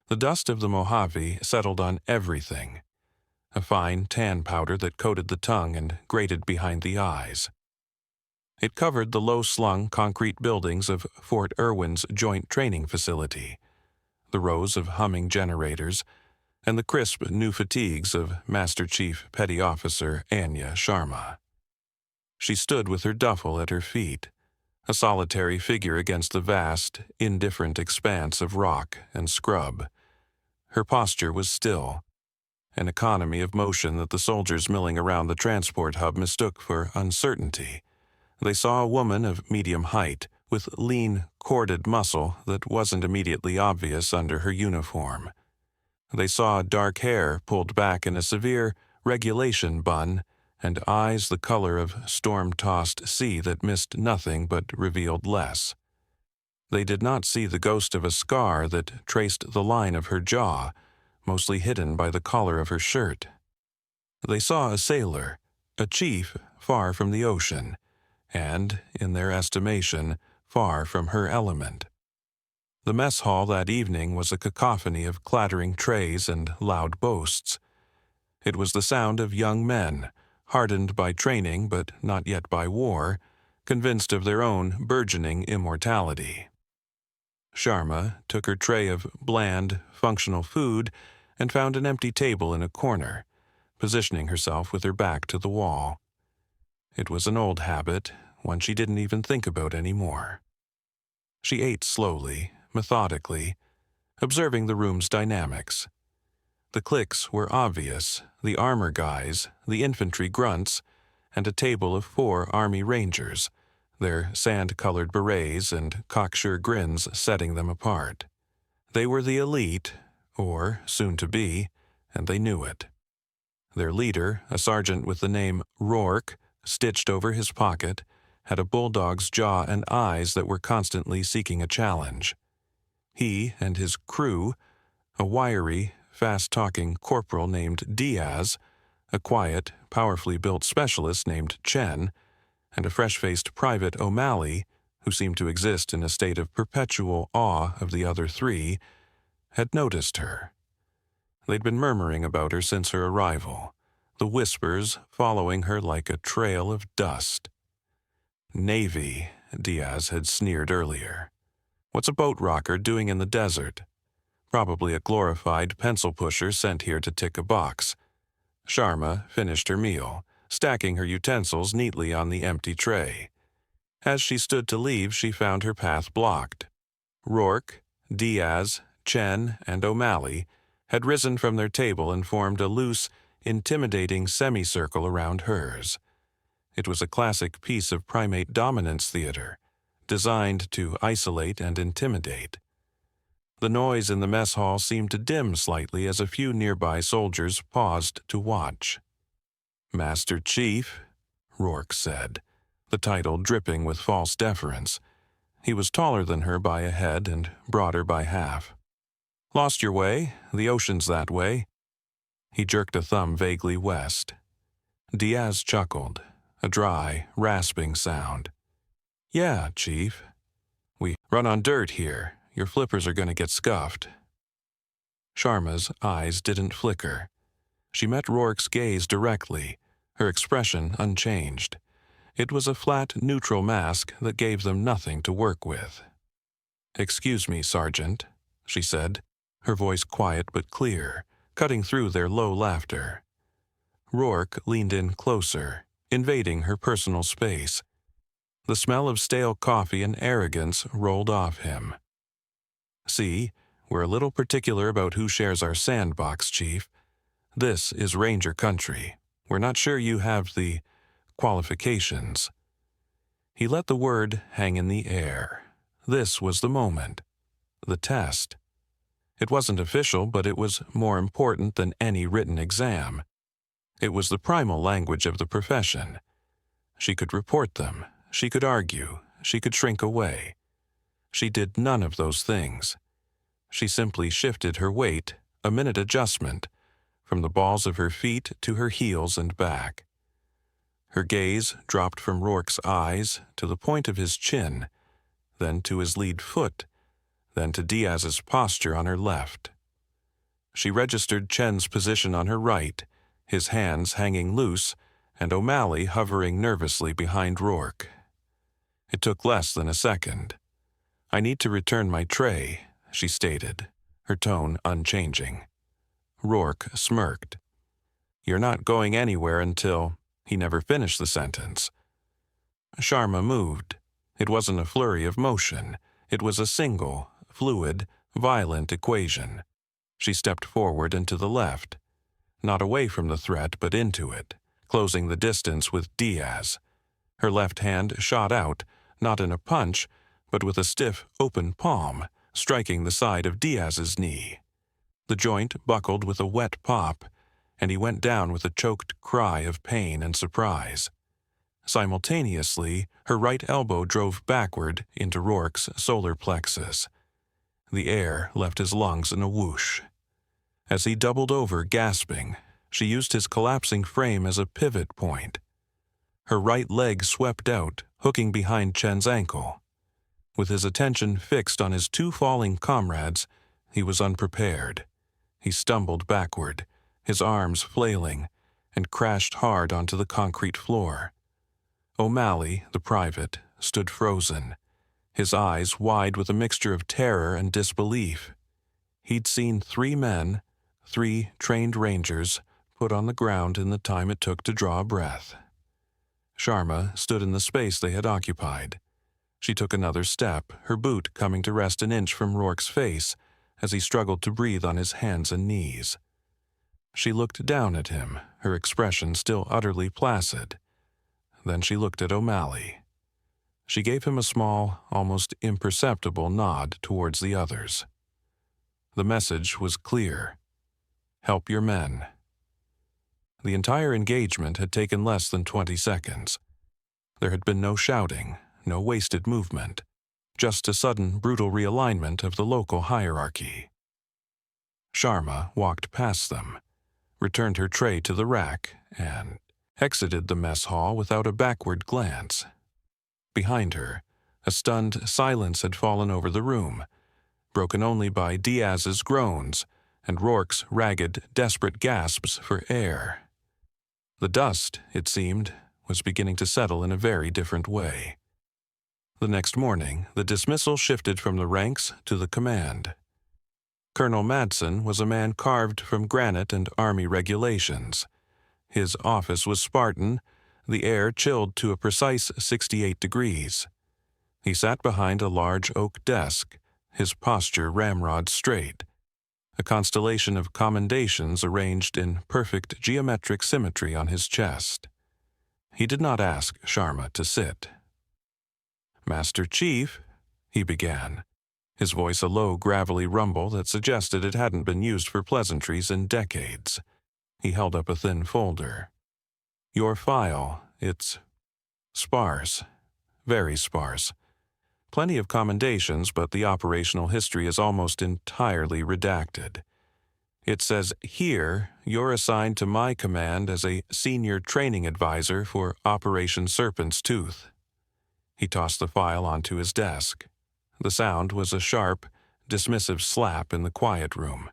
The dust of the Mojave settled on everything, a fine tan powder that coated the tongue and grated behind the eyes. It covered the low-slung concrete buildings of Fort Irwin's Joint Training Facility, the rows of humming generators, and the crisp new fatigues of Master Chief Petty Officer Anya Sharma. She stood with her duffel at her feet, a solitary figure against the vast, indifferent expanse of rock and scrub. Her posture was still, an economy of motion that the soldiers milling around the transport hub mistook for uncertainty. They saw a woman of medium height, with lean, corded muscle that wasn't immediately obvious under her uniform. They saw dark hair pulled back in a severe regulation bun, and eyes the color of storm-tossed sea that missed nothing but revealed less. They did not see the ghost of a scar that traced the line of her jaw, mostly hidden by the collar of her shirt. They saw a sailor, a chief far from the ocean, and, in their estimation, far from her element. The mess hall that evening was a cacophony of clattering trays and loud boasts. It was the sound of young men, hardened by training but not yet by war, convinced of their own burgeoning immortality. Sharma took her tray of bland, functional food and found an empty table in a corner, positioning herself with her back to the wall. It was an old habit, one she didn't even think about anymore. She ate slowly, methodically, observing the room's dynamics. The cliques were obvious, the armor guys, the infantry grunts, and a table of 4 Army Rangers, their sand-colored berets and cocksure grins setting them apart. They were the elite, or soon to be, and they knew it. Their leader, a sergeant with the name Rourke, stitched over his pocket, had a bulldog's jaw and eyes that were constantly seeking a challenge. He and his crew, a wiry, fast-talking corporal named Diaz, a quiet, powerfully built specialist named Chen, and a fresh-faced private O'Malley, who seemed to exist in a state of perpetual awe of the other 3, had noticed her. They'd been murmuring about her since her arrival, the whispers following her like a trail of dust. Navy, Diaz had sneered earlier. What's a boat rocker doing in the desert? Probably a glorified pencil pusher sent here to tick a box. Sharma finished her meal, stacking her utensils neatly on the empty tray. As she stood to leave, she found her path blocked. Rourke, Diaz, Chen, and O'Malley had risen from their table and formed a loose, intimidating semicircle around hers. It was a classic piece of primate dominance theater, designed to isolate and intimidate. The noise in the mess hall seemed to dim slightly as a few nearby soldiers paused to watch. "Master Chief," Rourke said, the title dripping with false deference. He was taller than her by a head and broader by half. "Lost your way? The ocean's that way." He jerked a thumb vaguely west. Diaz chuckled, a dry, rasping sound. "Yeah, Chief. We run on dirt here. Your flippers are going to get scuffed." Sharma's eyes didn't flicker. She met Rourke's gaze directly, her expression unchanged. It was a flat, neutral mask that gave them nothing to work with. "Excuse me, Sergeant," she said, her voice quiet but clear, cutting through their low laughter. Rourke leaned in closer, invading her personal space. The smell of stale coffee and arrogance rolled off him. "See, we're a little particular about who shares our sandbox, Chief. This is Ranger country. We're not sure you have the qualifications." He let the word hang in the air. This was the moment. The test. It wasn't official, but it was more important than any written exam. It was the primal language of the profession. She could report them. She could argue. She could shrink away. She did none of those things. She simply shifted her weight, a minute adjustment, from the balls of her feet to her heels and back. Her gaze dropped from Rourke's eyes to the point of his chin, then to his lead foot, then to Diaz's posture on her left. She registered Chen's position on her right, his hands hanging loose, and O'Malley hovering nervously behind Rourke. It took less than a second. "I need to return my tray," she stated, her tone unchanging. Rourke smirked. "You're not going anywhere until—" He never finished the sentence. Sharma moved. It wasn't a flurry of motion. It was a single, fluid, violent equation. She stepped forward and to the left, not away from the threat but into it, closing the distance with Diaz. Her left hand shot out, not in a punch, but with a stiff, open palm, striking the side of Diaz's knee. The joint buckled with a wet pop, and he went down with a choked cry of pain and surprise. Simultaneously, her right elbow drove backward into Rourke's solar plexus. The air left his lungs in a whoosh. As he doubled over, gasping, she used his collapsing frame as a pivot point. Her right leg swept out, hooking behind Chen's ankle. With his attention fixed on his two falling comrades, he was unprepared. He stumbled backward, his arms flailing, and crashed hard onto the concrete floor. O'Malley, the private, stood frozen, his eyes wide with a mixture of terror and disbelief. He'd seen 3 men, 3 trained rangers, put on the ground in the time it took to draw a breath. Sharma stood in the space they had occupied. She took another step, her boot coming to rest an inch from Rourke's face as he struggled to breathe on his hands and knees. She looked down at him, her expression still utterly placid. Then she looked at O'Malley. She gave him a small, almost imperceptible nod towards the others. The message was clear. Help your men. The entire engagement had taken less than 20 seconds. There had been no shouting, no wasted movement, just a sudden brutal realignment of the local hierarchy. Sharma walked past them, returned her tray to the rack, and exited the mess hall without a backward glance. Behind her, a stunned silence had fallen over the room, broken only by Diaz's groans and Rourke's ragged, desperate gasps for air. The dust, it seemed, was beginning to settle in a very different way. The next morning, the dismissal shifted from the ranks to the command. Colonel Madson was a man carved from granite and Army regulations. His office was Spartan, the air chilled to a precise 68 degrees. He sat behind a large oak desk, his posture ramrod straight, a constellation of commendations arranged in perfect geometric symmetry on his chest. He did not ask Sharma to sit. "Master Chief," he began, his voice a low, gravelly rumble that suggested it hadn't been used for pleasantries in decades. He held up a thin folder. "Your file, it's sparse, very sparse. Plenty of commendations, but the operational history is almost entirely redacted. It says here you're assigned to my command as a senior training advisor for Operation Serpent's Tooth." He tossed the file onto his desk. The sound was a sharp, dismissive slap in the quiet room.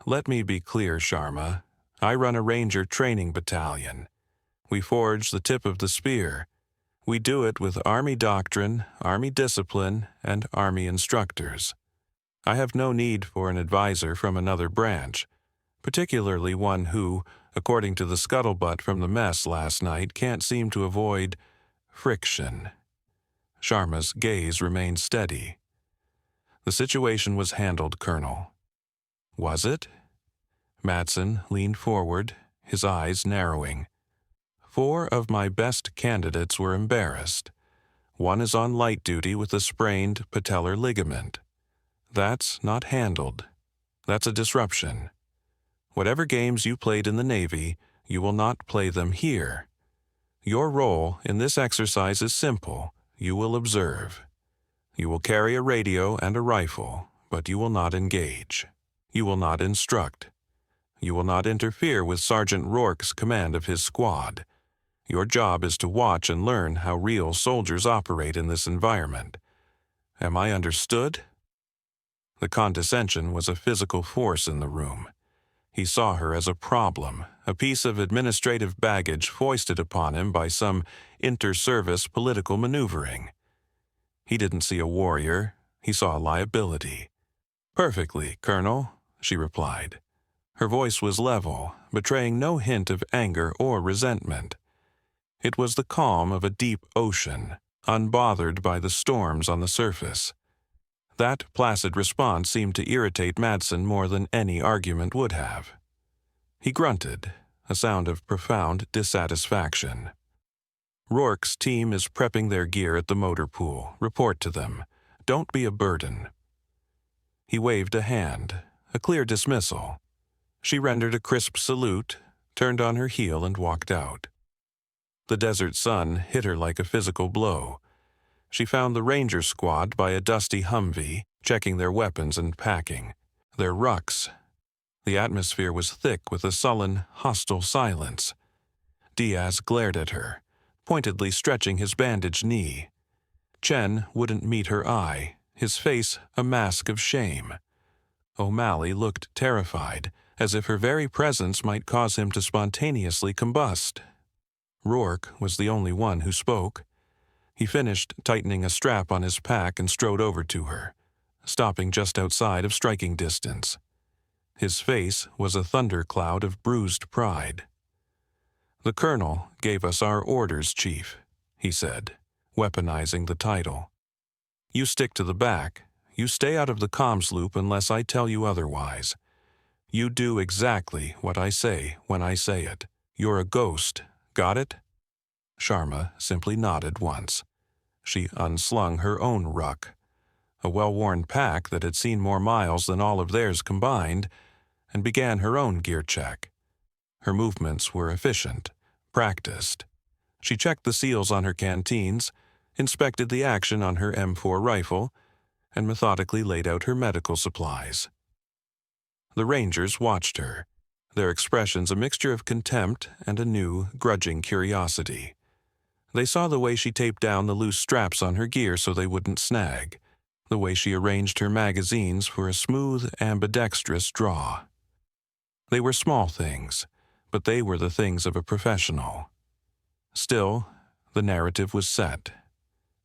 "Let me be clear, Sharma. I run a Ranger training battalion. We forge the tip of the spear. We do it with Army doctrine, Army discipline, and Army instructors. I have no need for an advisor from another branch, particularly one who, according to the scuttlebutt from the mess last night, can't seem to avoid friction." Sharma's gaze remained steady. "The situation was handled, Colonel." "Was it?" Madson leaned forward, his eyes narrowing. 4 of my best candidates were embarrassed. 1 is on light duty with a sprained patellar ligament. That's not handled. That's a disruption. Whatever games you played in the Navy, you will not play them here. Your role in this exercise is simple. You will observe. You will carry a radio and a rifle, but you will not engage. You will not instruct. You will not interfere with Sergeant Rourke's command of his squad. Your job is to watch and learn how real soldiers operate in this environment. Am I understood?" The condescension was a physical force in the room. He saw her as a problem, a piece of administrative baggage foisted upon him by some inter-service political maneuvering. He didn't see a warrior, he saw a liability. "Perfectly, Colonel," she replied. Her voice was level, betraying no hint of anger or resentment. It was the calm of a deep ocean, unbothered by the storms on the surface. That placid response seemed to irritate Madson more than any argument would have. He grunted, a sound of profound dissatisfaction. "Rourke's team is prepping their gear at the motor pool. Report to them. Don't be a burden." He waved a hand, a clear dismissal. She rendered a crisp salute, turned on her heel and walked out. The desert sun hit her like a physical blow. She found the ranger squad by a dusty Humvee, checking their weapons and packing. Their rucks. The atmosphere was thick with a sullen, hostile silence. Diaz glared at her, pointedly stretching his bandaged knee. Chen wouldn't meet her eye, his face a mask of shame. O'Malley looked terrified, as if her very presence might cause him to spontaneously combust. Rourke was the only one who spoke. He finished tightening a strap on his pack and strode over to her, stopping just outside of striking distance. His face was a thundercloud of bruised pride. "The Colonel gave us our orders, Chief," he said, weaponizing the title. "You stick to the back. You stay out of the comms loop unless I tell you otherwise. You do exactly what I say when I say it. You're a ghost. Got it?" Sharma simply nodded once. She unslung her own ruck, a well-worn pack that had seen more miles than all of theirs combined, and began her own gear check. Her movements were efficient, practiced. She checked the seals on her canteens, inspected the action on her M4 rifle, and methodically laid out her medical supplies. The Rangers watched her, their expressions a mixture of contempt and a new, grudging curiosity. They saw the way she taped down the loose straps on her gear so they wouldn't snag, the way she arranged her magazines for a smooth, ambidextrous draw. They were small things, but they were the things of a professional. Still, the narrative was set.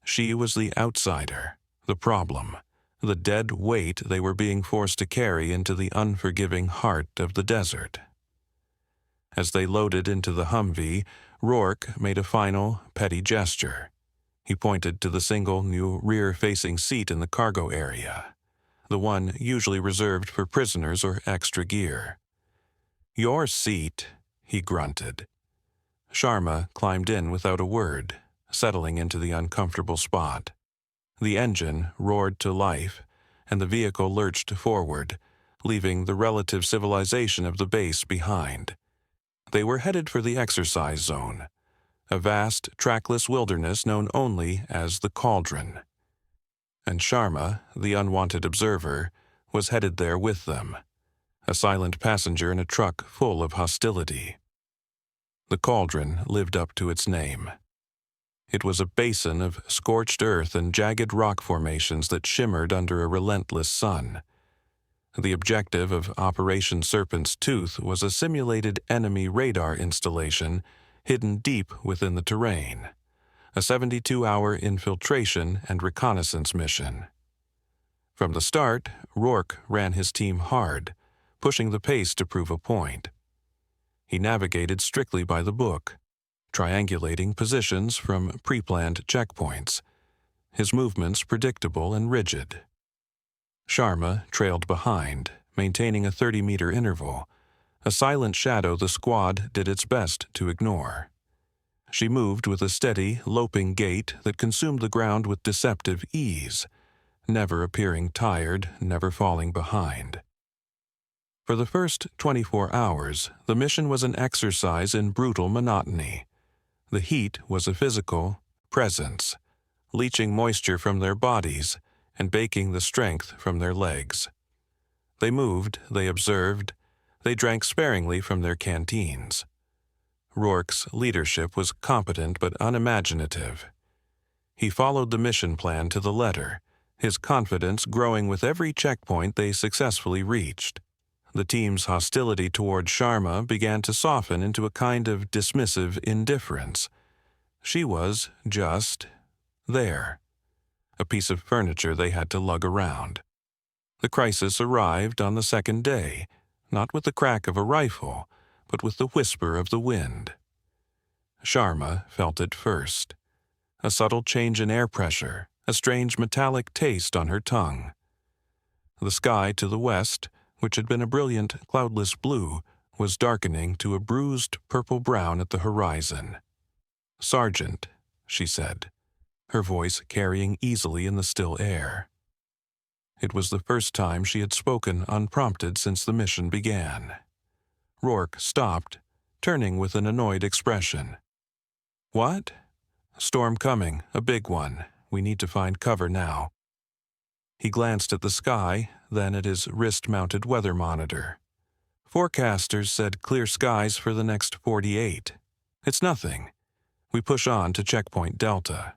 She was the outsider, the problem, the dead weight they were being forced to carry into the unforgiving heart of the desert. As they loaded into the Humvee, Rourke made a final, petty gesture. He pointed to the single new rear-facing seat in the cargo area, the one usually reserved for prisoners or extra gear. "Your seat," he grunted. Sharma climbed in without a word, settling into the uncomfortable spot. The engine roared to life, and the vehicle lurched forward, leaving the relative civilization of the base behind. They were headed for the exercise zone, a vast, trackless wilderness known only as the Cauldron. And Sharma, the unwanted observer, was headed there with them, a silent passenger in a truck full of hostility. The Cauldron lived up to its name. It was a basin of scorched earth and jagged rock formations that shimmered under a relentless sun. The objective of Operation Serpent's Tooth was a simulated enemy radar installation hidden deep within the terrain, a 72-hour infiltration and reconnaissance mission. From the start, Rourke ran his team hard, pushing the pace to prove a point. He navigated strictly by the book, triangulating positions from pre-planned checkpoints, his movements predictable and rigid. Sharma trailed behind, maintaining a 30-meter interval, a silent shadow the squad did its best to ignore. She moved with a steady, loping gait that consumed the ground with deceptive ease, never appearing tired, never falling behind. For the first 24 hours, the mission was an exercise in brutal monotony. The heat was a physical presence, leaching moisture from their bodies and baking the strength from their legs. They moved, they observed, they drank sparingly from their canteens. Rourke's leadership was competent but unimaginative. He followed the mission plan to the letter, his confidence growing with every checkpoint they successfully reached. The team's hostility toward Sharma began to soften into a kind of dismissive indifference. She was just there, a piece of furniture they had to lug around. The crisis arrived on the second day, not with the crack of a rifle, but with the whisper of the wind. Sharma felt it first. A subtle change in air pressure, a strange metallic taste on her tongue. The sky to the west, which had been a brilliant, cloudless blue, was darkening to a bruised purple-brown at the horizon. "Sergeant," she said, her voice carrying easily in the still air. It was the first time she had spoken unprompted since the mission began. Rourke stopped, turning with an annoyed expression. "What?" "Storm coming, a big one. We need to find cover now." He glanced at the sky, then at his wrist-mounted weather monitor. "Forecasters said clear skies for the next 48. It's nothing. We push on to checkpoint Delta."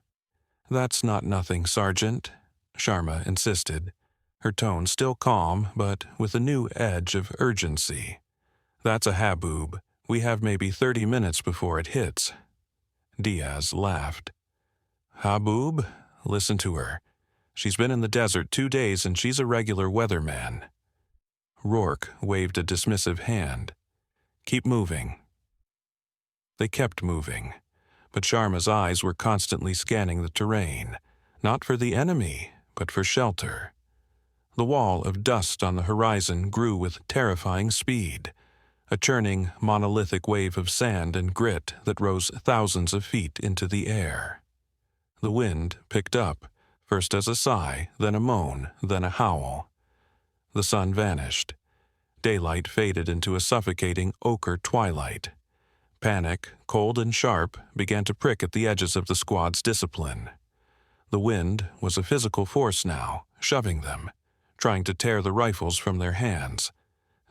"That's not nothing, Sergeant," Sharma insisted, her tone still calm but with a new edge of urgency. "That's a haboob. We have maybe 30 minutes before it hits." Diaz laughed. "Haboob? Listen to her. She's been in the desert 2 days and she's a regular weatherman." Rourke waved a dismissive hand. "Keep moving." They kept moving, but Sharma's eyes were constantly scanning the terrain, not for the enemy, but for shelter. The wall of dust on the horizon grew with terrifying speed, a churning, monolithic wave of sand and grit that rose thousands of feet into the air. The wind picked up, first as a sigh, then a moan, then a howl. The sun vanished. Daylight faded into a suffocating ochre twilight. Panic, cold and sharp, began to prick at the edges of the squad's discipline. The wind was a physical force now, shoving them, trying to tear the rifles from their hands.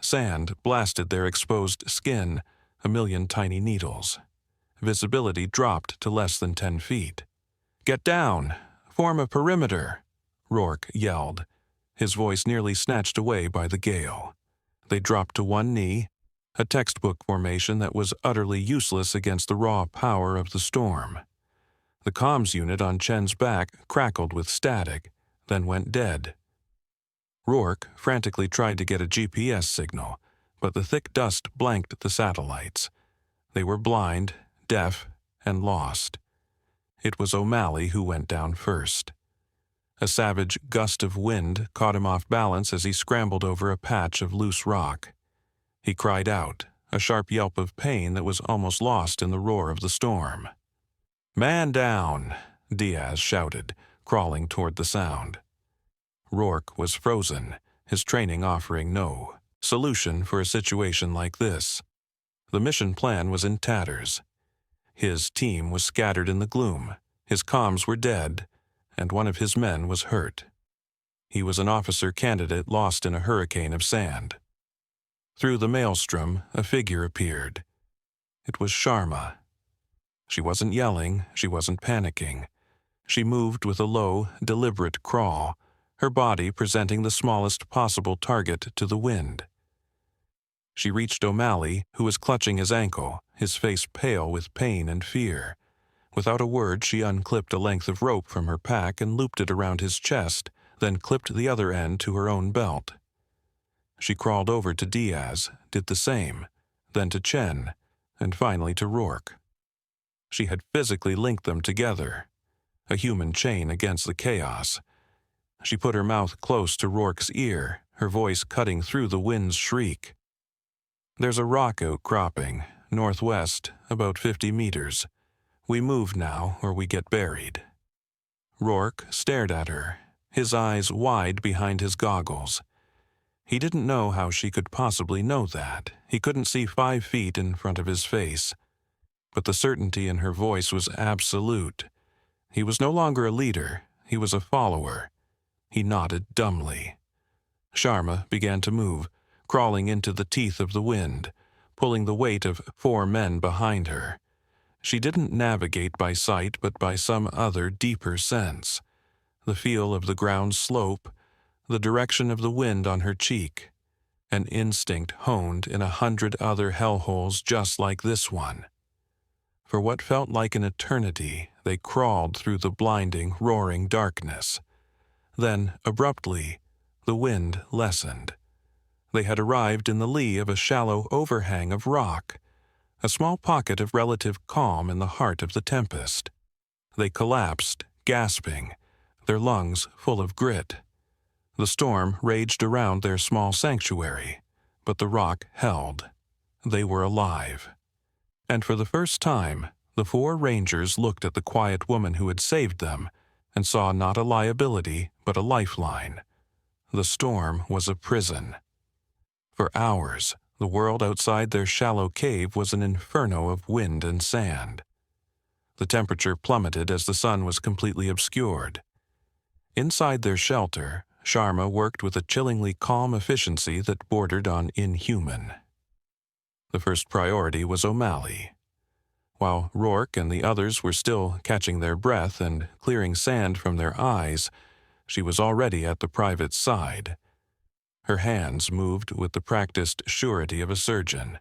Sand blasted their exposed skin, a million tiny needles. Visibility dropped to less than 10 feet. "Get down! Form a perimeter!" Rourke yelled, his voice nearly snatched away by the gale. They dropped to one knee, a textbook formation that was utterly useless against the raw power of the storm. The comms unit on Chen's back crackled with static, then went dead. Rourke frantically tried to get a GPS signal, but the thick dust blanked the satellites. They were blind, deaf, and lost. It was O'Malley who went down first. A savage gust of wind caught him off balance as he scrambled over a patch of loose rock. He cried out, a sharp yelp of pain that was almost lost in the roar of the storm. "Man down!" Diaz shouted, crawling toward the sound. Rourke was frozen, his training offering no solution for a situation like this. The mission plan was in tatters. His team was scattered in the gloom, his comms were dead, and one of his men was hurt. He was an officer candidate lost in a hurricane of sand. Through the maelstrom, a figure appeared. It was Sharma. She wasn't yelling, she wasn't panicking. She moved with a low, deliberate crawl, her body presenting the smallest possible target to the wind. She reached O'Malley, who was clutching his ankle, his face pale with pain and fear. Without a word, she unclipped a length of rope from her pack and looped it around his chest, then clipped the other end to her own belt. She crawled over to Diaz, did the same, then to Chen, and finally to Rourke. She had physically linked them together, a human chain against the chaos. She put her mouth close to Rourke's ear, her voice cutting through the wind's shriek. "There's a rock outcropping, northwest, about 50 meters. We move now, or we get buried." Rourke stared at her, his eyes wide behind his goggles. He didn't know how she could possibly know that. He couldn't see 5 feet in front of his face. But the certainty in her voice was absolute. He was no longer a leader, he was a follower. He nodded dumbly. Sharma began to move, crawling into the teeth of the wind, pulling the weight of 4 men behind her. She didn't navigate by sight but by some other deeper sense. The feel of the ground's slope, the direction of the wind on her cheek. an instinct honed in 100 other hellholes just like this one. For what felt like an eternity, they crawled through the blinding, roaring darkness. Then, abruptly, the wind lessened. They had arrived in the lee of a shallow overhang of rock, a small pocket of relative calm in the heart of the tempest. They collapsed, gasping, their lungs full of grit. The storm raged around their small sanctuary, but the rock held. They were alive. And for the first time, the 4 rangers looked at the quiet woman who had saved them and saw not a liability but a lifeline. The storm was a prison. For hours, the world outside their shallow cave was an inferno of wind and sand. The temperature plummeted as the sun was completely obscured. Inside their shelter, Sharma worked with a chillingly calm efficiency that bordered on inhuman. The first priority was O'Malley. While Rourke and the others were still catching their breath and clearing sand from their eyes, she was already at the private's side. Her hands moved with the practiced surety of a surgeon.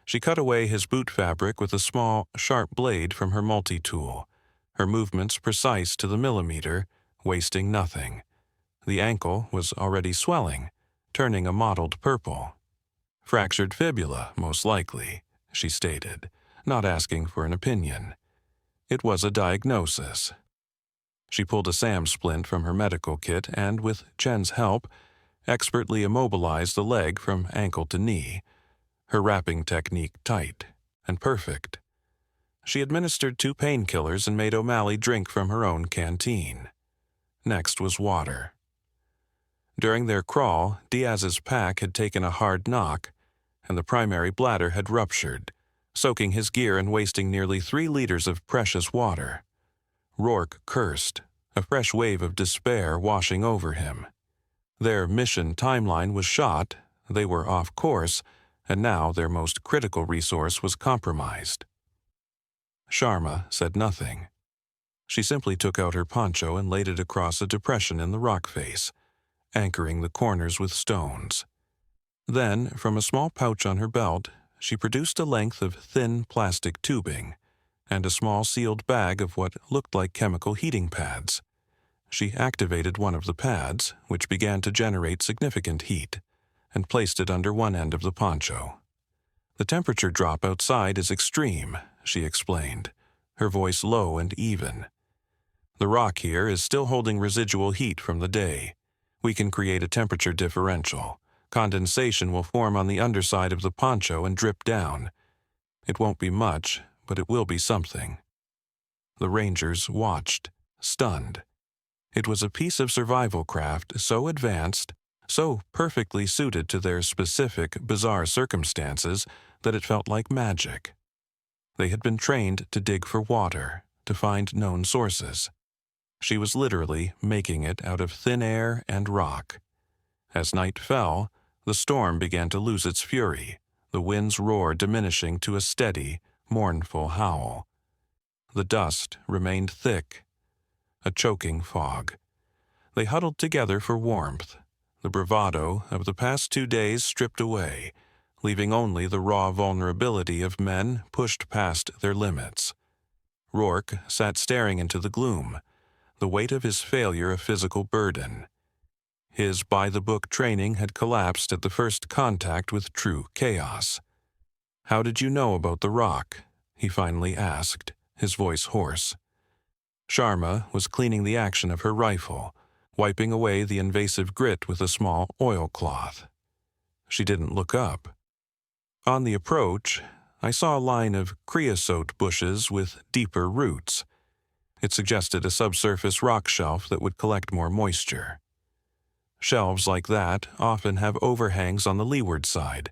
She cut away his boot fabric with a small, sharp blade from her multi-tool, her movements precise to the millimeter, wasting nothing. The ankle was already swelling, turning a mottled purple. Fractured fibula, most likely, she stated, not asking for an opinion. It was a diagnosis. She pulled a SAM splint from her medical kit and, with Chen's help, expertly immobilized the leg from ankle to knee, her wrapping technique tight and perfect. She administered 2 painkillers and made O'Malley drink from her own canteen. Next was water. During their crawl, Diaz's pack had taken a hard knock, and the primary bladder had ruptured, soaking his gear and wasting nearly 3 liters of precious water. Rourke cursed, a fresh wave of despair washing over him. Their mission timeline was shot, they were off course, and now their most critical resource was compromised. Sharma said nothing. She simply took out her poncho and laid it across a depression in the rock face, anchoring the corners with stones. Then, from a small pouch on her belt, she produced a length of thin plastic tubing and a small sealed bag of what looked like chemical heating pads. She activated one of the pads, which began to generate significant heat, and placed it under one end of the poncho. "The temperature drop outside is extreme," she explained, her voice low and even. "The rock here is still holding residual heat from the day. We can create a temperature differential. Condensation will form on the underside of the poncho and drip down. It won't be much, but it will be something." The Rangers watched, stunned. It was a piece of survival craft so advanced, so perfectly suited to their specific, bizarre circumstances that it felt like magic. They had been trained to dig for water, to find known sources. She was literally making it out of thin air and rock. As night fell, the storm began to lose its fury, the wind's roar diminishing to a steady, mournful howl. The dust remained thick, a choking fog. They huddled together for warmth, the bravado of the past 2 days stripped away, leaving only the raw vulnerability of men pushed past their limits. Rourke sat staring into the gloom, the weight of his failure a physical burden. His by-the-book training had collapsed at the first contact with true chaos. "How did you know about the rock?" he finally asked, his voice hoarse. Sharma was cleaning the action of her rifle, wiping away the invasive grit with a small oilcloth. She didn't look up. "On the approach, I saw a line of creosote bushes with deeper roots. It suggested a subsurface rock shelf that would collect more moisture. Shelves like that often have overhangs on the leeward side.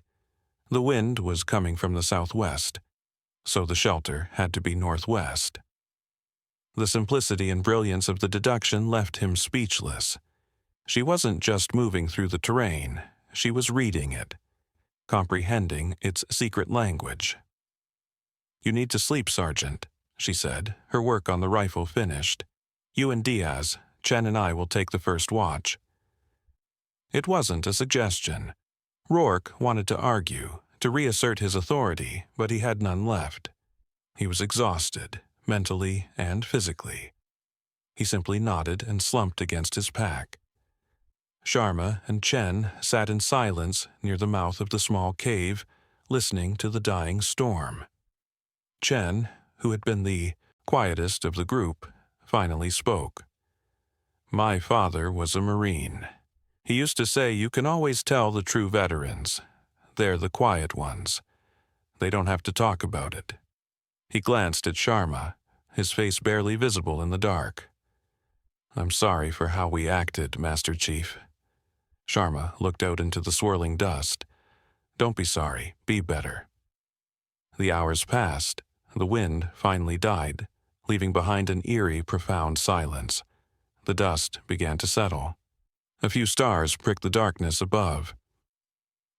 The wind was coming from the southwest, so the shelter had to be northwest." The simplicity and brilliance of the deduction left him speechless. She wasn't just moving through the terrain, she was reading it, comprehending its secret language. "You need to sleep, Sergeant," she said, her work on the rifle finished. "You and Diaz, Chen and I will take the first watch." It wasn't a suggestion. Rourke wanted to argue, to reassert his authority, but he had none left. He was exhausted, mentally and physically. He simply nodded and slumped against his pack. Sharma and Chen sat in silence near the mouth of the small cave, listening to the dying storm. Chen, who had been the quietest of the group, finally spoke. "My father was a Marine. He used to say you can always tell the true veterans. They're the quiet ones. They don't have to talk about it." He glanced at Sharma, his face barely visible in the dark. "I'm sorry for how we acted, Master Chief." Sharma looked out into the swirling dust. "Don't be sorry, be better." The hours passed. The wind finally died, leaving behind an eerie, profound silence. The dust began to settle. A few stars pricked the darkness above.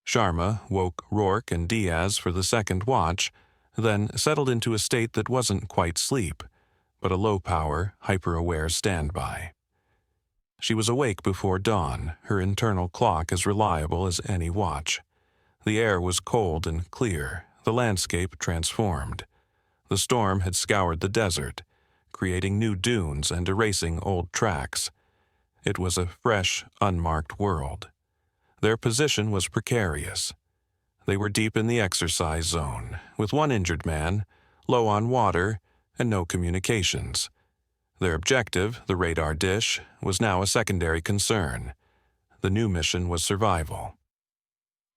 Sharma woke Rourke and Diaz for the second watch, then settled into a state that wasn't quite sleep, but a low-power, hyper-aware standby. She was awake before dawn, her internal clock as reliable as any watch. The air was cold and clear, the landscape transformed. The storm had scoured the desert, creating new dunes and erasing old tracks. It was a fresh, unmarked world. Their position was precarious. They were deep in the exercise zone, with one injured man, low on water, and no communications. Their objective, the radar dish, was now a secondary concern. The new mission was survival.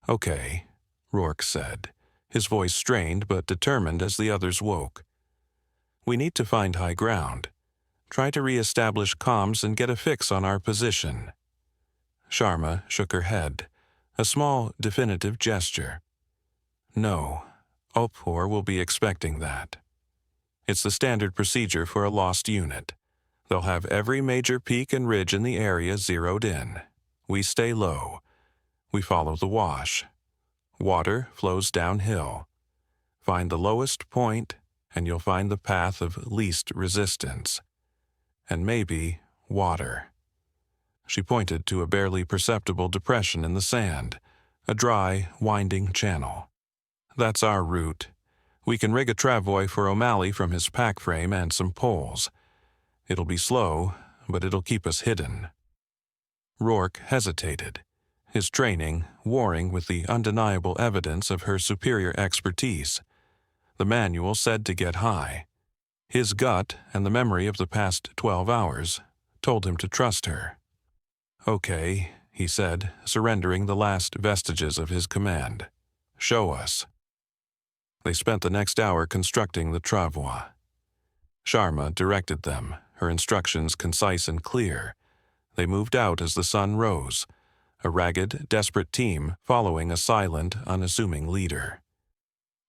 "Okay," Rourke said, his voice strained but determined as the others woke. "We need to find high ground. Try to re-establish comms and get a fix on our position." Sharma shook her head, a small, definitive gesture. "No, Opor will be expecting that. It's the standard procedure for a lost unit. They'll have every major peak and ridge in the area zeroed in. We stay low. We follow the wash. Water flows downhill. Find the lowest point, and you'll find the path of least resistance. And maybe water." She pointed to a barely perceptible depression in the sand, a dry, winding channel. "That's our route. We can rig a travoy for O'Malley from his pack frame and some poles. It'll be slow, but it'll keep us hidden." Rourke hesitated, his training warring with the undeniable evidence of her superior expertise. The manual said to get high. His gut and the memory of the past 12 hours told him to trust her. "Okay," he said, surrendering the last vestiges of his command. "Show us." They spent the next hour constructing the travois. Sharma directed them, her instructions concise and clear. They moved out as the sun rose, a ragged, desperate team following a silent, unassuming leader.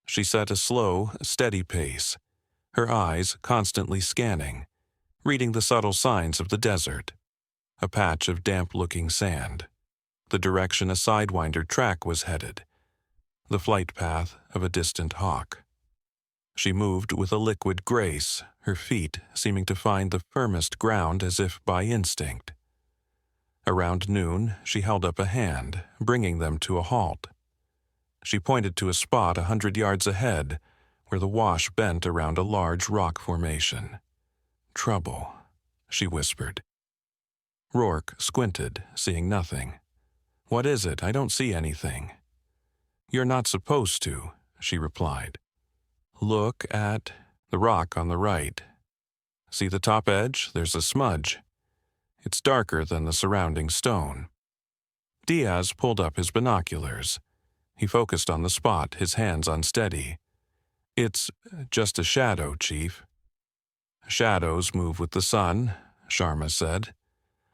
She set a slow, steady pace, her eyes constantly scanning, reading the subtle signs of the desert. A patch of damp-looking sand, the direction a sidewinder track was headed, the flight path of a distant hawk. She moved with a liquid grace, her feet seeming to find the firmest ground as if by instinct. Around noon, she held up a hand, bringing them to a halt. She pointed to a spot 100 yards ahead, where the wash bent around a large rock formation. "Trouble," she whispered. Rourke squinted, seeing nothing. "What is it? I don't see anything." "You're not supposed to," she replied. "Look at the rock on the right. See the top edge? There's a smudge. It's darker than the surrounding stone." Diaz pulled up his binoculars. He focused on the spot, his hands unsteady. "It's just a shadow, Chief." "Shadows move with the sun," Sharma said.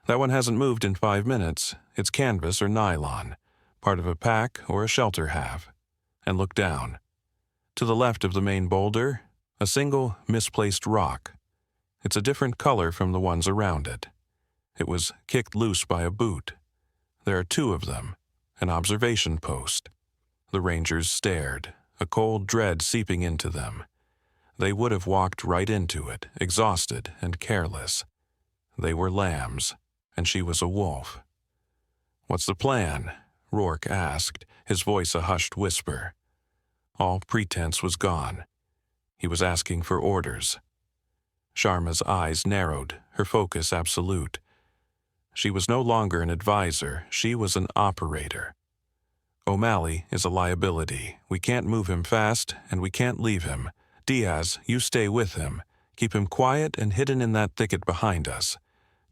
"That one hasn't moved in 5 minutes. It's canvas or nylon, part of a pack or a shelter half." And look down. To the left of the main boulder, a single misplaced rock. It's a different color from the ones around it. It was kicked loose by a boot. There are 2 of them, an observation post. The rangers stared, a cold dread seeping into them. They would have walked right into it, exhausted and careless. They were lambs, and she was a wolf. "What's the plan?" Rourke asked, his voice a hushed whisper. All pretense was gone. He was asking for orders. Sharma's eyes narrowed, her focus absolute. She was no longer an advisor, she was an operator. O'Malley is a liability. We can't move him fast, and we can't leave him. Diaz, you stay with him. Keep him quiet and hidden in that thicket behind us.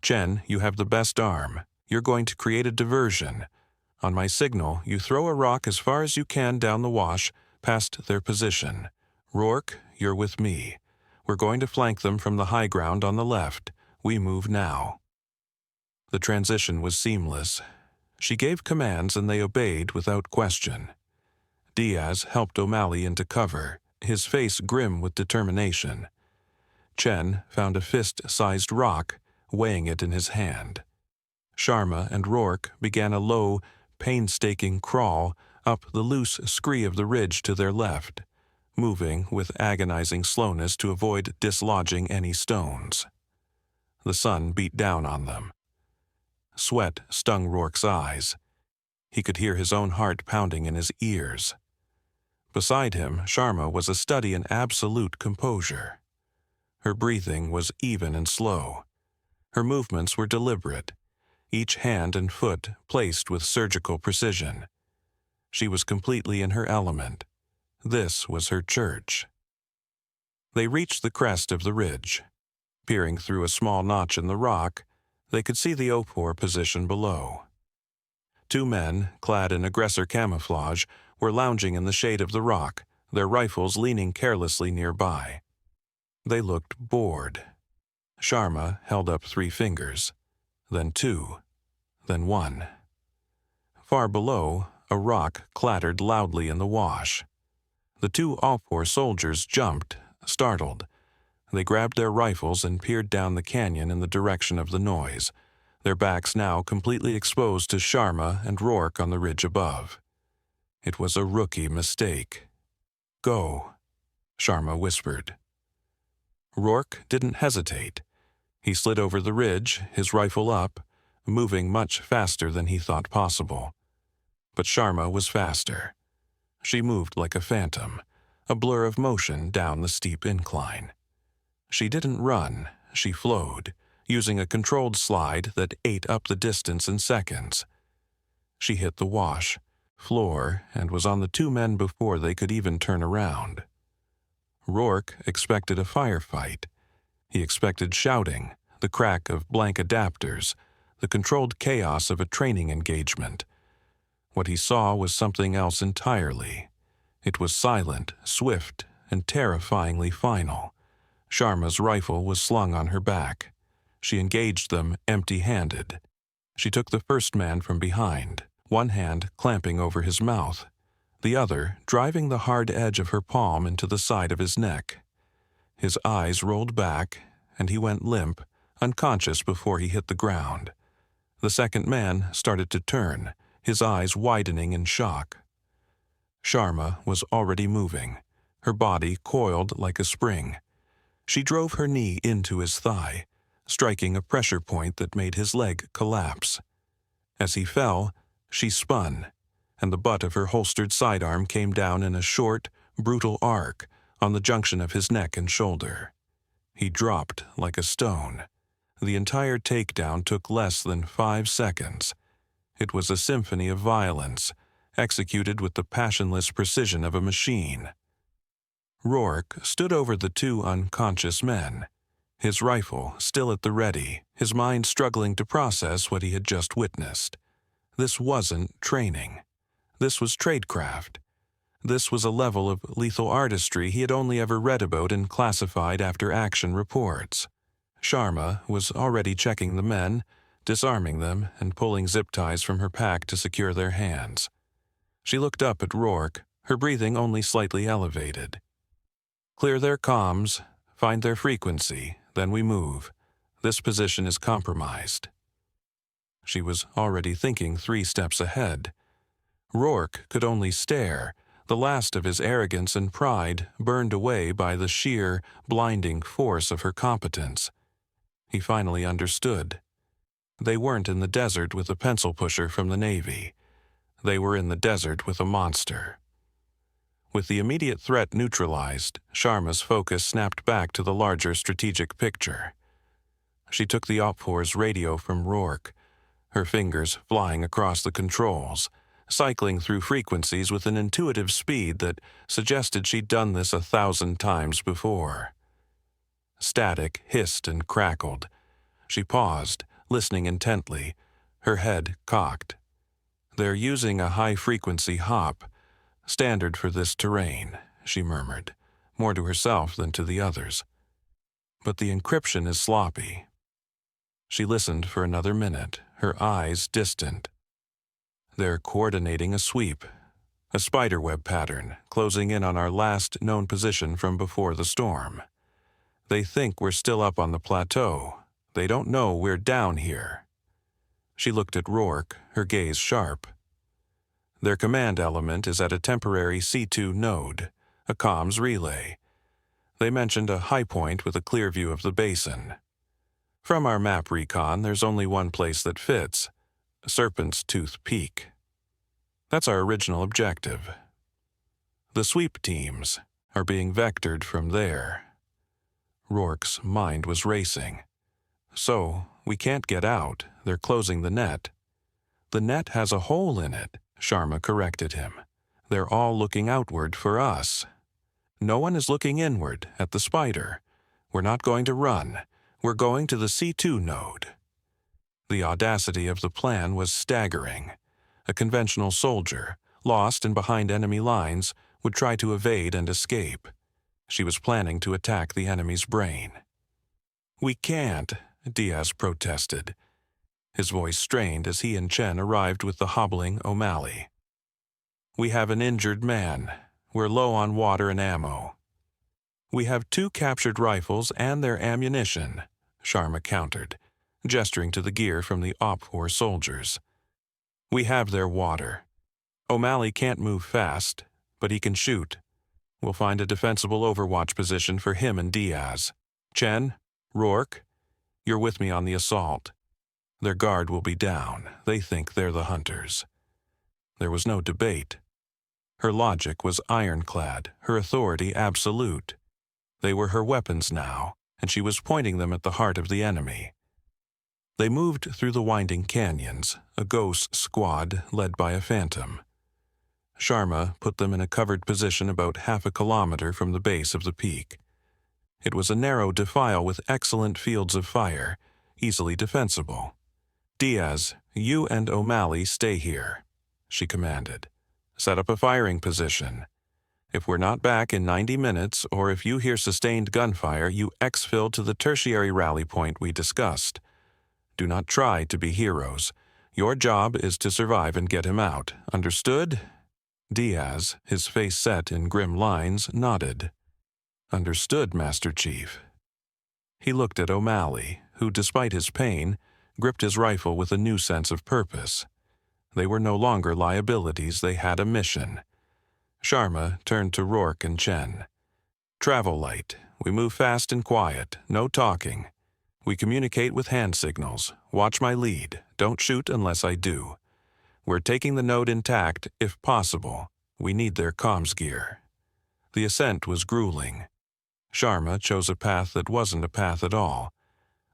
Chen, you have the best arm. You're going to create a diversion. On my signal, you throw a rock as far as you can down the wash, past their position. Rourke, you're with me. We're going to flank them from the high ground on the left. We move now. The transition was seamless. She gave commands and they obeyed without question. Diaz helped O'Malley into cover, his face grim with determination. Chen found a fist-sized rock, weighing it in his hand. Sharma and Rourke began a low, painstaking crawl up the loose scree of the ridge to their left, moving with agonizing slowness to avoid dislodging any stones. The sun beat down on them. Sweat stung Rourke's eyes. He could hear his own heart pounding in his ears. Beside him, Sharma was a study in absolute composure. Her breathing was even and slow. Her movements were deliberate, each hand and foot placed with surgical precision. She was completely in her element. This was her church. They reached the crest of the ridge. Peering through a small notch in the rock, they could see the Opor position below. Two men, clad in aggressor camouflage, were lounging in the shade of the rock, their rifles leaning carelessly nearby. They looked bored. Sharma held up 3 fingers, then 2, then 1. Far below, a rock clattered loudly in the wash. The 2 Opor soldiers jumped, startled. They grabbed their rifles and peered down the canyon in the direction of the noise, their backs now completely exposed to Sharma and Rourke on the ridge above. It was a rookie mistake. "Go," Sharma whispered. Rourke didn't hesitate. He slid over the ridge, his rifle up, moving much faster than he thought possible. But Sharma was faster. She moved like a phantom, a blur of motion down the steep incline. She didn't run, she flowed, using a controlled slide that ate up the distance in seconds. She hit the wash, floor, and was on the 2 men before they could even turn around. Rourke expected a firefight. He expected shouting, the crack of blank adapters, the controlled chaos of a training engagement. What he saw was something else entirely. It was silent, swift, and terrifyingly final. Sharma's rifle was slung on her back. She engaged them empty-handed. She took the first man from behind, one hand clamping over his mouth, the other driving the hard edge of her palm into the side of his neck. His eyes rolled back, and he went limp, unconscious before he hit the ground. The second man started to turn, his eyes widening in shock. Sharma was already moving, her body coiled like a spring. She drove her knee into his thigh, striking a pressure point that made his leg collapse. As he fell, she spun, and the butt of her holstered sidearm came down in a short, brutal arc on the junction of his neck and shoulder. He dropped like a stone. The entire takedown took less than 5 seconds. It was a symphony of violence, executed with the passionless precision of a machine. Rourke stood over the 2 unconscious men, his rifle still at the ready, his mind struggling to process what he had just witnessed. This wasn't training. This was tradecraft. This was a level of lethal artistry he had only ever read about in classified after-action reports. Sharma was already checking the men, disarming them, and pulling zip ties from her pack to secure their hands. She looked up at Rourke, her breathing only slightly elevated. "Clear their comms, find their frequency, then we move. This position is compromised." She was already thinking 3 steps ahead. Rourke could only stare, the last of his arrogance and pride burned away by the sheer, blinding force of her competence. He finally understood. They weren't in the desert with a pencil pusher from the Navy. They were in the desert with a monster. With the immediate threat neutralized, Sharma's focus snapped back to the larger strategic picture. She took the Op-4's radio from Rourke, her fingers flying across the controls, cycling through frequencies with an intuitive speed that suggested she'd done this 1,000 times before. Static hissed and crackled. She paused, listening intently, her head cocked. "They're using a high-frequency hop, standard for this terrain," she murmured, more to herself than to the others. "But the encryption is sloppy." She listened for another minute, her eyes distant. "They're coordinating a sweep, a spiderweb pattern, closing in on our last known position from before the storm. They think we're still up on the plateau. They don't know we're down here." She looked at Rourke, her gaze sharp. "Their command element is at a temporary C2 node, a comms relay. They mentioned a high point with a clear view of the basin. From our map recon, there's only one place that fits, Serpent's Tooth Peak. That's our original objective. The sweep teams are being vectored from there." Rourke's mind was racing. "So, we can't get out. They're closing the net." "The net has a hole in it," Sharma corrected him. "They're all looking outward for us. No one is looking inward at the spider. We're not going to run. We're going to the C2 node." The audacity of the plan was staggering. A conventional soldier, lost and behind enemy lines, would try to evade and escape. She was planning to attack the enemy's brain. "We can't," Diaz protested. His voice strained as he and Chen arrived with the hobbling O'Malley. "We have an injured man. We're low on water and ammo." "We have 2 captured rifles and their ammunition," Sharma countered, gesturing to the gear from the Op-4 soldiers. "We have their water. O'Malley can't move fast, but he can shoot. We'll find a defensible overwatch position for him and Diaz. Chen, Rourke, you're with me on the assault. Their guard will be down. They think they're the hunters." There was no debate. Her logic was ironclad, her authority absolute. They were her weapons now, and she was pointing them at the heart of the enemy. They moved through the winding canyons, a ghost squad led by a phantom. Sharma put them in a covered position about 1/2 kilometer from the base of the peak. It was a narrow defile with excellent fields of fire, easily defensible. "Diaz, you and O'Malley stay here," she commanded. "Set up a firing position. If we're not back in 90 minutes, or if you hear sustained gunfire, you exfil to the tertiary rally point we discussed. Do not try to be heroes. Your job is to survive and get him out. Understood?" Diaz, his face set in grim lines, nodded. "Understood, Master Chief." He looked at O'Malley, who, despite his pain, gripped his rifle with a new sense of purpose. They were no longer liabilities, they had a mission. Sharma turned to Rourke and Chen. "Travel light. We move fast and quiet. No talking. We communicate with hand signals. Watch my lead. Don't shoot unless I do. We're taking the node intact, if possible. We need their comms gear." The ascent was grueling. Sharma chose a path that wasn't a path at all.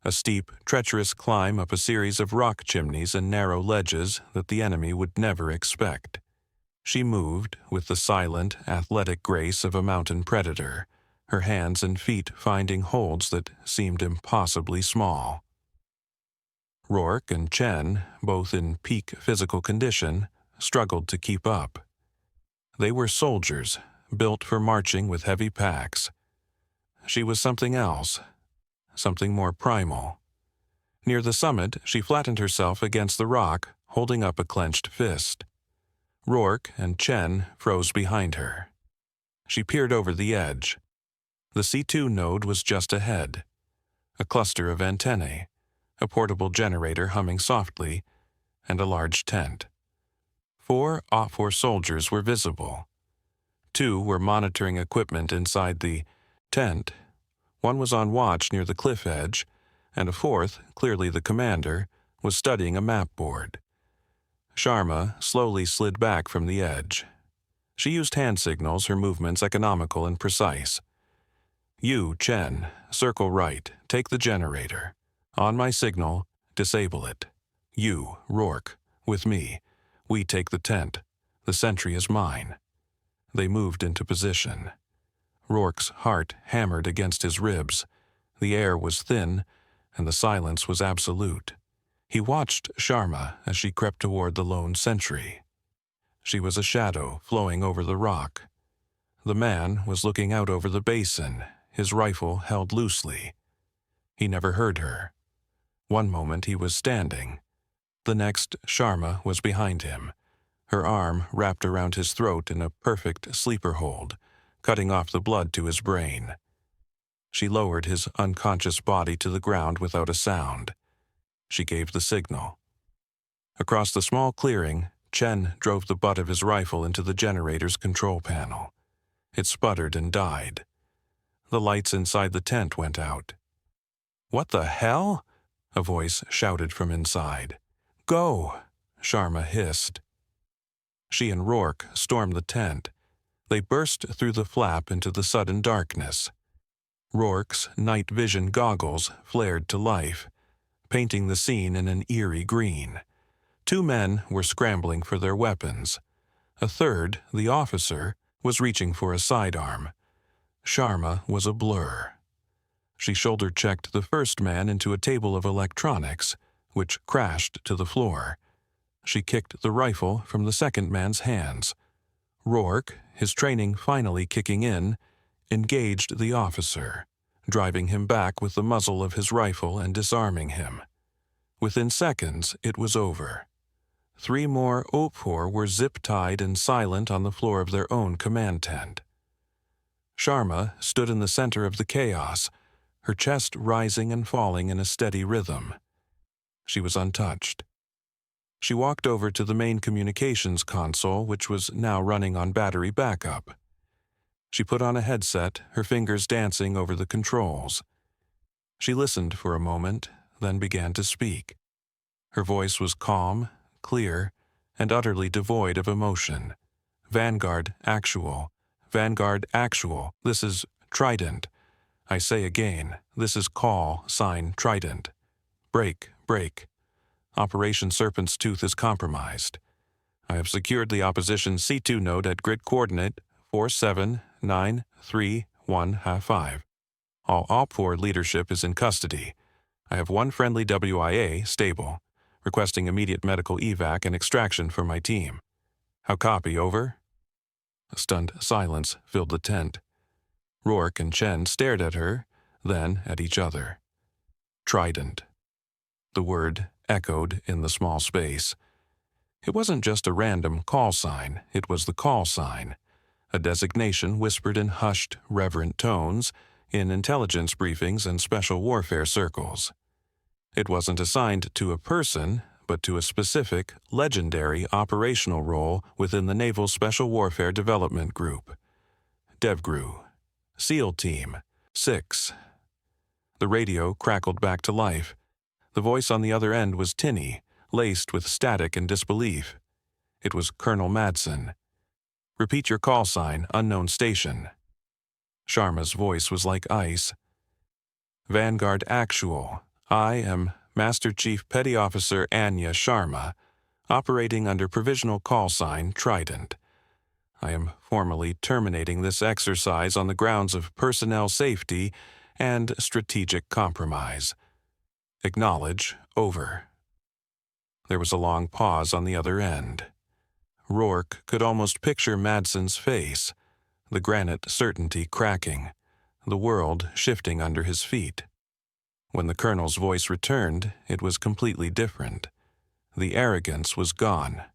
A steep, treacherous climb up a series of rock chimneys and narrow ledges that the enemy would never expect. She moved with the silent, athletic grace of a mountain predator, her hands and feet finding holds that seemed impossibly small. Rourke and Chen, both in peak physical condition, struggled to keep up. They were soldiers, built for marching with heavy packs. She was something else, something more primal. Near the summit, she flattened herself against the rock, holding up a clenched fist. Rourke and Chen froze behind her. She peered over the edge. The C2 node was just ahead. A cluster of antennae, a portable generator humming softly, and a large tent. 4 Op-4 soldiers were visible. 2 were monitoring equipment inside the tent. 1 was on watch near the cliff edge, and a 4th, clearly the commander, was studying a map board. Sharma slowly slid back from the edge. She used hand signals, her movements economical and precise. You, Chen, circle right, take the generator. On my signal, disable it. You, Rourke, with me. We take the tent. The sentry is mine. They moved into position. Rourke's heart hammered against his ribs. The air was thin, and the silence was absolute. He watched Sharma as she crept toward the lone sentry. She was a shadow flowing over the rock. The man was looking out over the basin, his rifle held loosely. He never heard her. One moment he was standing. The next, Sharma was behind him, her arm wrapped around his throat in a perfect sleeper hold, cutting off the blood to his brain. She lowered his unconscious body to the ground without a sound. She gave the signal. Across the small clearing, Chen drove the butt of his rifle into the generator's control panel. It sputtered and died. The lights inside the tent went out. "What the hell?" a voice shouted from inside. "Go!" Sharma hissed. She and Rourke stormed the tent. They burst through the flap into the sudden darkness. Rourke's night vision goggles flared to life, painting the scene in an eerie green. Two men were scrambling for their weapons. A third, the officer, was reaching for a sidearm. Sharma was a blur. She shoulder-checked the first man into a table of electronics, which crashed to the floor. She kicked the rifle from the second man's hands. Rourke, his training finally kicking in, engaged the officer, driving him back with the muzzle of his rifle and disarming him. Within seconds, it was over. 3 more Opor were zip-tied and silent on the floor of their own command tent. Sharma stood in the center of the chaos, her chest rising and falling in a steady rhythm. She was untouched. She walked over to the main communications console, which was now running on battery backup. She put on a headset, her fingers dancing over the controls. She listened for a moment, then began to speak. Her voice was calm, clear, and utterly devoid of emotion. "Vanguard Actual. Vanguard Actual. This is Trident. I say again, this is call, sign Trident. Break. Operation Serpent's Tooth is compromised. I have secured the opposition C2 node at grid coordinate 47931/5. All OPFOR leadership is in custody. I have one friendly WIA stable, requesting immediate medical evac and extraction for my team. How copy, over?" A stunned silence filled the tent. Rourke and Chen stared at her, then at each other. Trident. The word echoed in the small space. It wasn't just a random call sign, it was the call sign, a designation whispered in hushed, reverent tones in intelligence briefings and special warfare circles. It wasn't assigned to a person, but to a specific, legendary operational role within the Naval Special Warfare Development Group. DevGru. SEAL Team 6. The radio crackled back to life. The voice on the other end was tinny, laced with static and disbelief. It was Colonel Madson. "Repeat your call sign, unknown station." Sharma's voice was like ice. "Vanguard Actual. I am Master Chief Petty Officer Anya Sharma, operating under provisional call sign Trident. I am formally terminating this exercise on the grounds of personnel safety and strategic compromise. Acknowledge, over." There was a long pause on the other end. Rourke could almost picture Madson's face, the granite certainty cracking, the world shifting under his feet. When the colonel's voice returned, it was completely different. The arrogance was gone,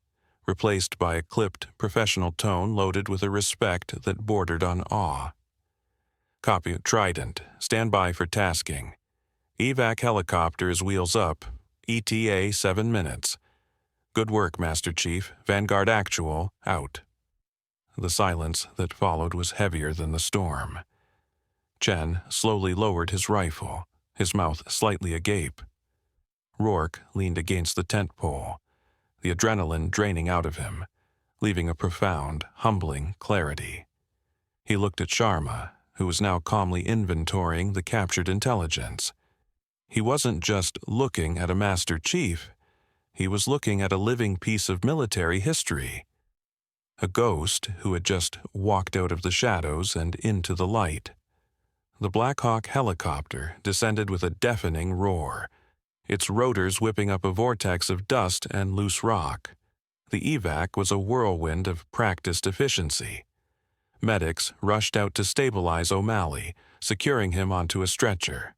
replaced by a clipped, professional tone loaded with a respect that bordered on awe. "Copy, Trident. Stand by for tasking. Evac helicopter is wheels up. ETA 7 minutes. Good work, Master Chief. Vanguard Actual, out." The silence that followed was heavier than the storm. Chen slowly lowered his rifle, his mouth slightly agape. Rourke leaned against the tent pole. the adrenaline draining out of him, leaving a profound, humbling clarity. He looked at Sharma, who was now calmly inventorying the captured intelligence. He wasn't just looking at a Master Chief, he was looking at a living piece of military history. A ghost who had just walked out of the shadows and into the light. The Black Hawk helicopter descended with a deafening roar, its rotors whipping up a vortex of dust and loose rock. The evac was a whirlwind of practiced efficiency. Medics rushed out to stabilize O'Malley, securing him onto a stretcher.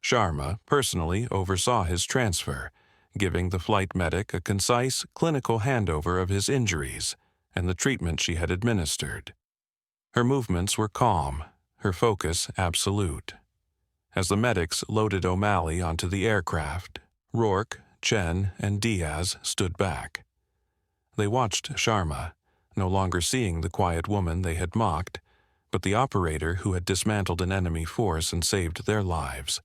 Sharma personally oversaw his transfer, giving the flight medic a concise, clinical handover of his injuries and the treatment she had administered. Her movements were calm, her focus absolute. As the medics loaded O'Malley onto the aircraft, Rourke, Chen, and Diaz stood back. They watched Sharma, no longer seeing the quiet woman they had mocked, but the operator who had dismantled an enemy force and saved their lives.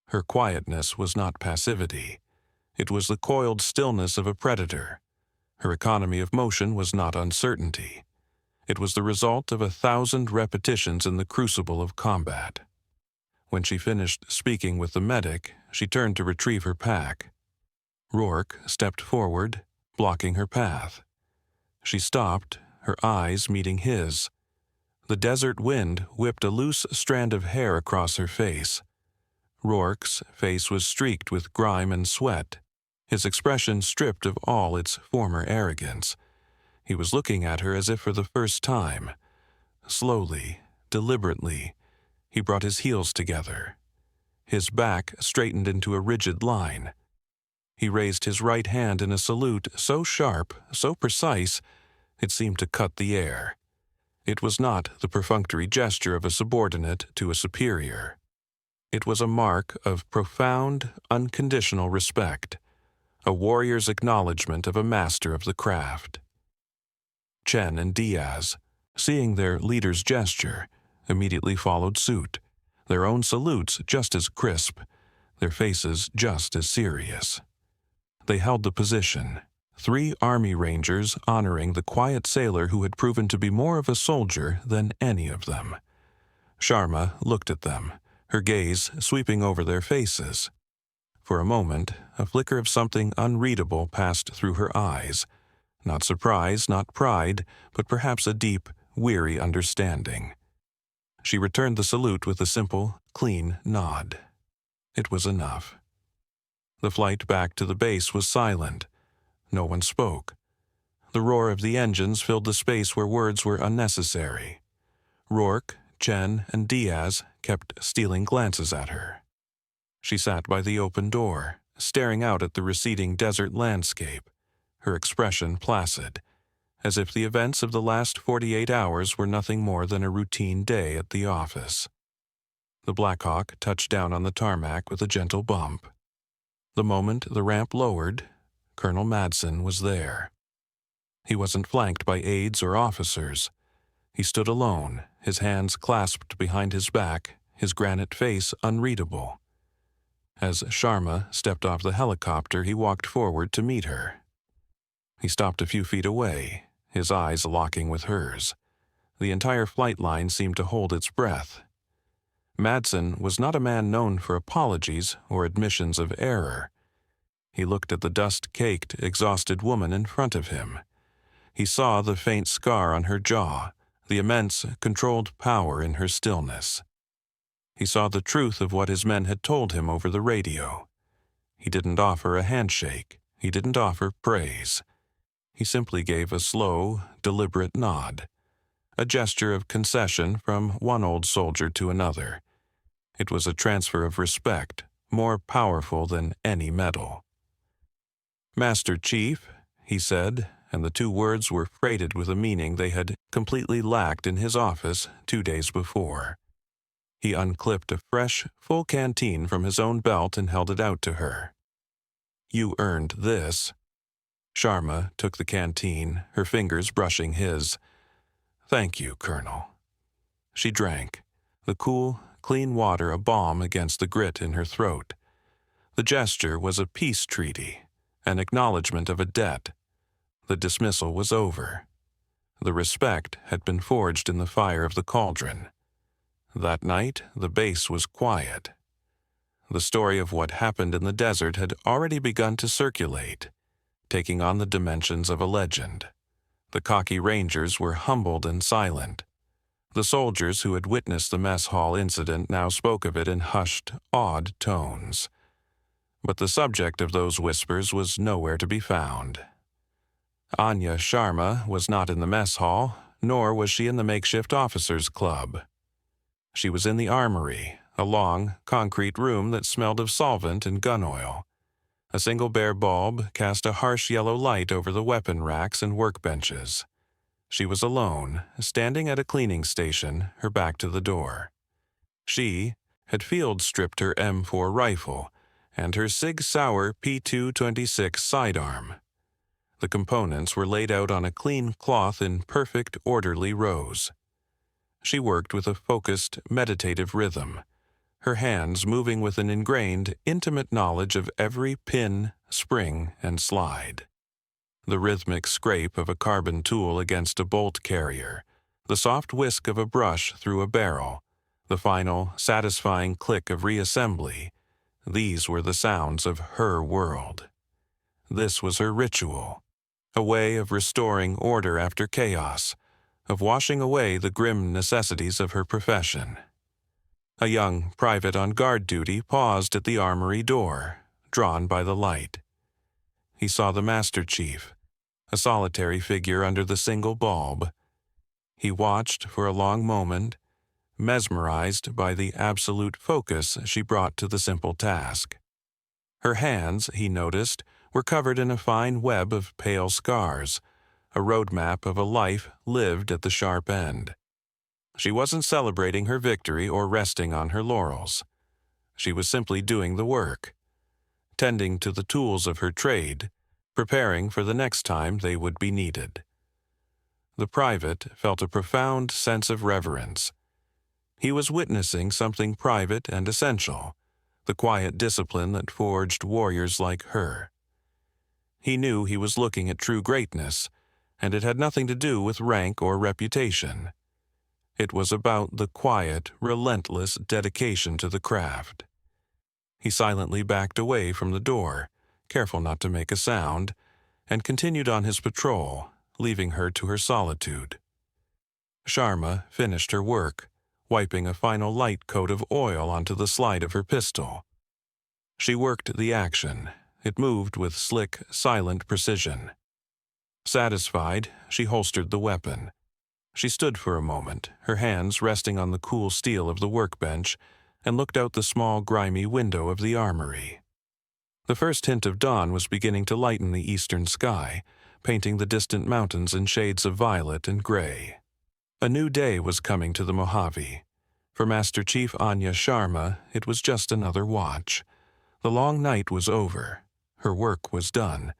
Her quietness was not passivity. It was the coiled stillness of a predator. Her economy of motion was not uncertainty. It was the result of 1,000 repetitions in the crucible of combat. When she finished speaking with the medic, she turned to retrieve her pack. Rourke stepped forward, blocking her path. She stopped, her eyes meeting his. The desert wind whipped a loose strand of hair across her face. Rourke's face was streaked with grime and sweat, his expression stripped of all its former arrogance. He was looking at her as if for the first time. Slowly, deliberately, he brought his heels together. His back straightened into a rigid line. He raised his right hand in a salute so sharp, so precise, it seemed to cut the air. It was not the perfunctory gesture of a subordinate to a superior. It was a mark of profound, unconditional respect, a warrior's acknowledgement of a master of the craft. Chen and Diaz, seeing their leader's gesture, immediately followed suit, their own salutes just as crisp, their faces just as serious. They held the position, 3 Army Rangers honoring the quiet sailor who had proven to be more of a soldier than any of them. Sharma looked at them, her gaze sweeping over their faces. For a moment, a flicker of something unreadable passed through her eyes. Not surprise, not pride, but perhaps a deep, weary understanding. She returned the salute with a simple, clean nod. It was enough. The flight back to the base was silent. No one spoke. The roar of the engines filled the space where words were unnecessary. Rourke, Chen, and Diaz kept stealing glances at her. She sat by the open door, staring out at the receding desert landscape, her expression placid, as if the events of the last 48 hours were nothing more than a routine day at the office. The Black Hawk touched down on the tarmac with a gentle bump. The moment the ramp lowered, Colonel Madson was there. He wasn't flanked by aides or officers. He stood alone, his hands clasped behind his back, his granite face unreadable. As Sharma stepped off the helicopter, he walked forward to meet her. He stopped a few feet away, his eyes locking with hers. The entire flight line seemed to hold its breath. Madson was not a man known for apologies or admissions of error. He looked at the dust-caked, exhausted woman in front of him. He saw the faint scar on her jaw, the immense, controlled power in her stillness. He saw the truth of what his men had told him over the radio. He didn't offer a handshake. He didn't offer praise. He simply gave a slow, deliberate nod, a gesture of concession from one old soldier to another. It was a transfer of respect, more powerful than any medal. "Master Chief," he said, and the 2 words were freighted with a meaning they had completely lacked in his office 2 days before. He unclipped a fresh, full canteen from his own belt and held it out to her. "You earned this." Sharma took the canteen, her fingers brushing his. "Thank you, Colonel." She drank, the cool, clean water a balm against the grit in her throat. The gesture was a peace treaty, an acknowledgement of a debt. The dismissal was over. The respect had been forged in the fire of the cauldron. That night, the base was quiet. The story of what happened in the desert had already begun to circulate, taking on the dimensions of a legend. The cocky rangers were humbled and silent. The soldiers who had witnessed the mess hall incident now spoke of it in hushed, awed tones. But the subject of those whispers was nowhere to be found. Anya Sharma was not in the mess hall, nor was she in the makeshift officers' club. She was in the armory, a long, concrete room that smelled of solvent and gun oil. A single bare bulb cast a harsh yellow light over the weapon racks and workbenches. She was alone, standing at a cleaning station, her back to the door. She had field-stripped her M4 rifle and her Sig Sauer P226 sidearm. The components were laid out on a clean cloth in perfect, orderly rows. She worked with a focused, meditative rhythm, her hands moving with an ingrained, intimate knowledge of every pin, spring, and slide. The rhythmic scrape of a carbon tool against a bolt carrier, the soft whisk of a brush through a barrel, the final, satisfying click of reassembly, these were the sounds of her world. This was her ritual, a way of restoring order after chaos, of washing away the grim necessities of her profession. A young private on guard duty paused at the armory door, drawn by the light. He saw the Master Chief, a solitary figure under the single bulb. He watched for a long moment, mesmerized by the absolute focus she brought to the simple task. Her hands, he noticed, were covered in a fine web of pale scars, a roadmap of a life lived at the sharp end. She wasn't celebrating her victory or resting on her laurels. She was simply doing the work, tending to the tools of her trade, preparing for the next time they would be needed. The private felt a profound sense of reverence. He was witnessing something private and essential, the quiet discipline that forged warriors like her. He knew he was looking at true greatness, and it had nothing to do with rank or reputation. It was about the quiet, relentless dedication to the craft. He silently backed away from the door, careful not to make a sound, and continued on his patrol, leaving her to her solitude. Sharma finished her work, wiping a final light coat of oil onto the slide of her pistol. She worked the action. It moved with slick, silent precision. Satisfied, she holstered the weapon. She stood for a moment, her hands resting on the cool steel of the workbench, and looked out the small, grimy window of the armory. The first hint of dawn was beginning to lighten the eastern sky, painting the distant mountains in shades of violet and gray. A new day was coming to the Mojave. For Master Chief Anya Sharma, it was just another watch. The long night was over. Her work was done,